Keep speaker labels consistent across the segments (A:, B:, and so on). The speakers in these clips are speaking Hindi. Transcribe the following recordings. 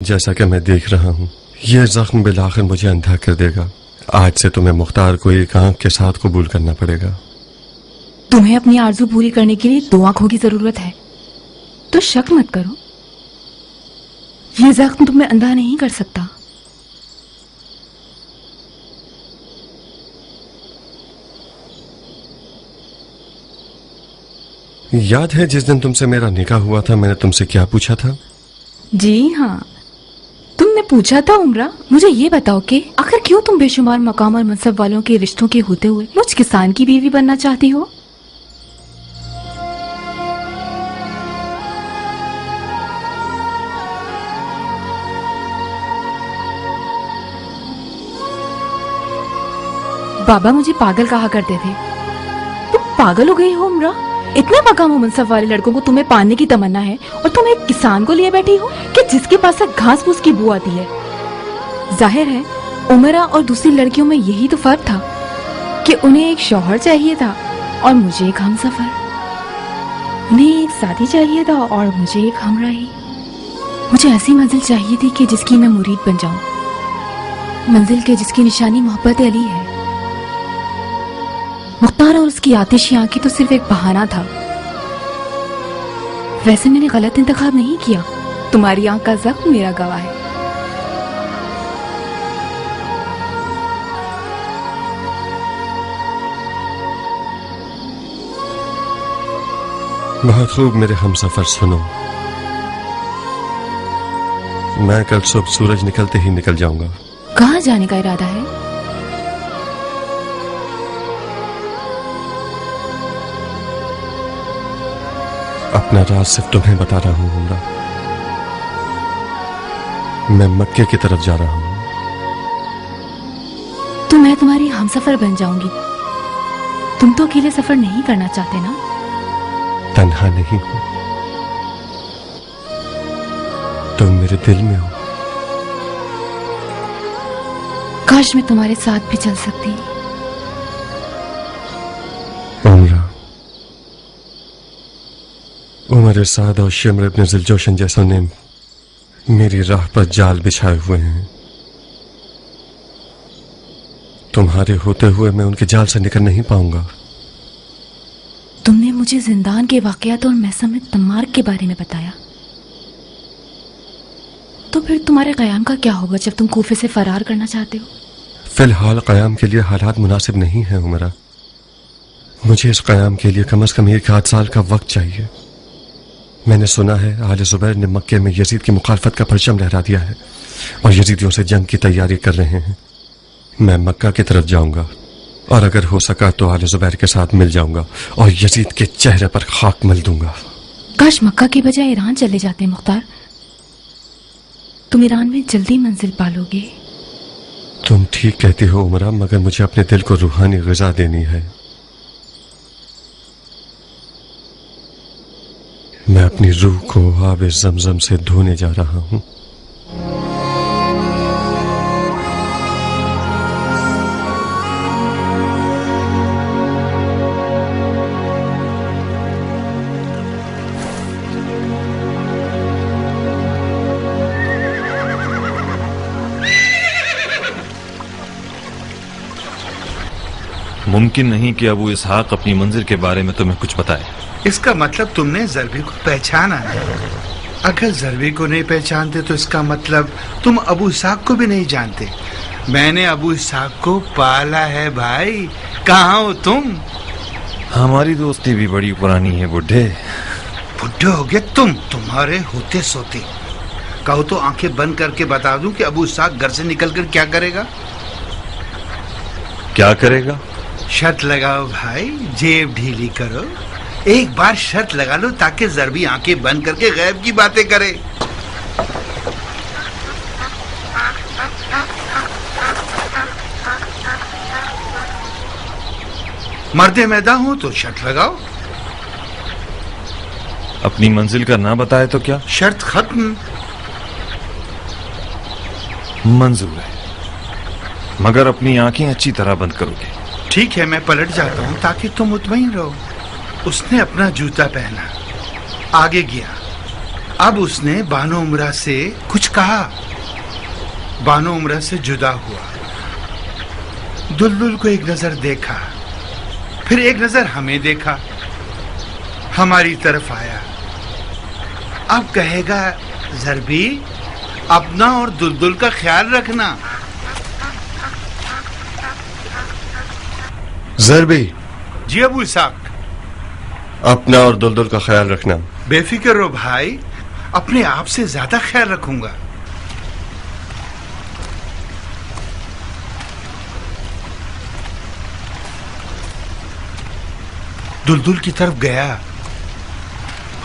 A: जैसा कि मैं देख रहा हूँ, यह जख्म बिलाखिर मुझे अंधा कर देगा। आज से तुम्हें मुख्तार को एक आंख के साथ कबूल करना पड़ेगा।
B: तुम्हें अपनी आरज़ू पूरी करने के लिए 2 आंखों की जरूरत है, तो शक मत करो। यह जख्म तुम्हें अंधा नहीं कर सकता।
A: याद है जिस दिन तुमसे मेरा निकाह हुआ था, मैंने तुमसे क्या पूछा था?
B: जी हाँ, तुमने पूछा था उमरा, मुझे ये बताओ कि आखिर क्यों तुम बेशुमार मकाम और मनसब वालों के रिश्तों के होते हुए मुझ किसान की बीवी बनना चाहती हो? बाबा मुझे पागल कहा करते थे। तुम पागल हो गई हो उमरा? इतने मकाम और मनसब वाले लड़कों को तुम्हें पाने की तमन्ना है और तुम एक किसान को लिए बैठी हो कि जिसके पास से घास फूस की बू आती है। जाहिर है उमरा और दूसरी लड़कियों में यही तो फर्क था कि उन्हें एक शौहर चाहिए था और मुझे एक हमसफर। उन्हें एक साथी चाहिए था और मुझे एक हमराही। मुझे ऐसी मंजिल चाहिए थी कि जिसकी मैं मुरीद बन जाऊं, मंजिल के जिसकी निशानी मोहब्बत अली है। मुख्तार और उसकी आतिशी आंखें तो सिर्फ एक बहाना था। वैसे मैंने गलत इंतखाब नहीं किया। तुम्हारी आंख का जख्म मेरा गवाह है।
A: बहुत खूब मेरे हमसफर, सुनो। मैं कल सुबह सूरज निकलते ही निकल जाऊंगा।
B: कहाँ जाने का इरादा है?
A: अपना राज सिर्फ तुम्हें बता रहा हूं उमरा। मैं मक्के की तरफ जा रहा हूं।
B: तो मैं तुम्हारी हमसफर बन जाऊंगी। तुम तो अकेले सफर नहीं करना चाहते ना?
A: तन्हा नहीं हूं, तुम मेरे दिल में हो।
B: काश मैं तुम्हारे साथ भी चल सकती।
A: उमरा, उमर साद और शिमर इब्न जिलजोशन जैसों ने मेरी राह पर जाल बिछाए हुए हैं। तुम्हारे होते हुए मैं उनके जाल से निकल नहीं पाऊंगा।
B: तुमने मुझे जिंदान के वाकयात और महसम तम्मार के बारे में बताया, तो फिर तुम्हारे कयाम का क्या होगा जब तुम कूफे से फरार करना चाहते हो?
A: फिलहाल कयाम के लिए हालात मुनासिब नहीं है उमरा। मुझे इस कयाम के लिए कम से कम 1 साल का वक्त चाहिए। मैंने सुना है आले जुबैर ने मक्के में यजीद की मुखालफत का परचम लहरा दिया है और यजीदियों से जंग की तैयारी कर रहे हैं। मैं मक्का की तरफ जाऊंगा और अगर हो सका तो आले जुबैर के साथ मिल जाऊंगा और यजीद के चेहरे पर खाक मल दूंगा।
B: काश मक्का की बजाय ईरान चले जाते मुख्तार। तुम ईरान में जल्दी मंजिल पालोगे।
A: तुम ठीक कहती हो उमरा, मगर मुझे अपने दिल को रूहानी ग़िज़ा देनी है। मैं अपनी रूह को आब ज़मज़म से धोने जा रहा हूं।
C: मुमकिन नहीं कि अबू इसहाक अपनी मंजिल के बारे में तुम्हें कुछ बताए।
D: इसका मतलब तुमने ज़रबी को पहचाना है। अगर ज़रबी को नहीं पहचानते तो इसका मतलब तुम अबू इसहाक को भी नहीं जानते। मैंने अबू इसहाक को पाला है भाई। कहाँ हो तुम?
C: हमारी दोस्ती भी बड़ी पुरानी है बुढ़े।
D: बुढ़े हो गए तुम, तुम्हारे होते सोते। कहो तो आंखें बंद करके बता दूं कि अबू इसहाक घर से निकलकर क्या करेगा?
C: क्या करेगा?
D: शर्त लगाओ भाई, जेब ढीली करो। एक बार शर्त लगा लो ताकि ज़रबी आंखें बंद करके गैब की बातें करे। मर्दे मैदान हो तो शर्त लगाओ।
C: अपनी मंजिल का ना बताए तो क्या?
D: शर्त खत्म।
C: मंजूर है, मगर अपनी आंखें अच्छी तरह बंद करोगे।
D: ठीक है, मैं पलट जाता हूँ ताकि तुम मुतमईन रहो। उसने अपना जूता पहना, आगे गया अब उसने बानो उमरा से कुछ कहा। बानो उमरा से जुदा हुआ, दुलदुल को एक नजर देखा, फिर एक नजर हमें देखा, हमारी तरफ आया। अब कहेगा, ज़रबी अपना और दुलदुल का ख्याल रखना।
A: ज़रबी,
D: जी अबू इसाक।
A: अपना और दुलदुल का ख्याल रखना।
D: बेफिक्र रहो भाई, अपने आप से ज्यादा ख्याल रखूंगा। दुलदुल की तरफ गया,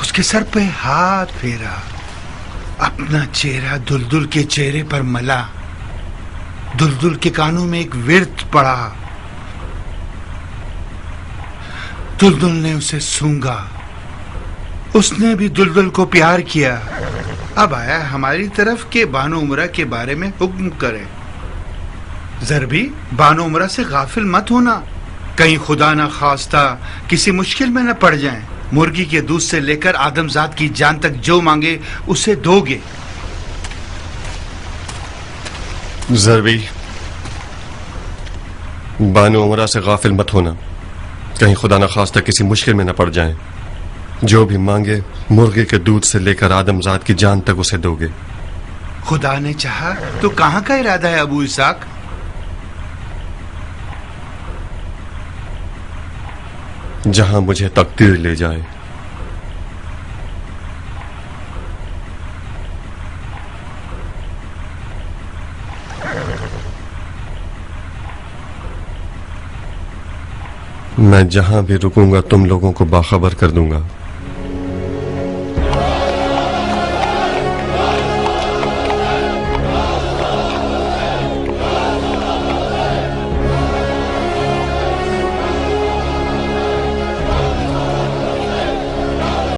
D: उसके सर पे हाथ फेरा, अपना चेहरा दुलदुल के चेहरे पर मला। दुलदुल के कानों में एक विर्त पड़ा। दुलदुल ने उसे सूंघा, उसने भी दुलदुल को प्यार किया। अब आया हमारी तरफ के बानो उमरा के बारे में हुक्म करे। ज़रबी, बानो उमरा से गाफिल मत होना, कहीं खुदा ना खास्ता किसी मुश्किल में न पड़ जाएं। मुर्गी के दूध से लेकर आदमजात की जान तक जो मांगे उसे दोगे।
A: ज़रबी, बानो उमरा से गाफिल मत होना, कहीं खुदा न खास्ता किसी मुश्किल में न पड़ जाएं। जो भी मांगे मुर्गे के दूध से लेकर आदमजात की जान तक उसे दोगे।
D: खुदा ने चाहा तो कहां का इरादा है अबू इसाक?
A: जहां मुझे तकदीर ले जाए। मैं जहां भी रुकूंगा तुम लोगों को बाखबर कर दूंगा।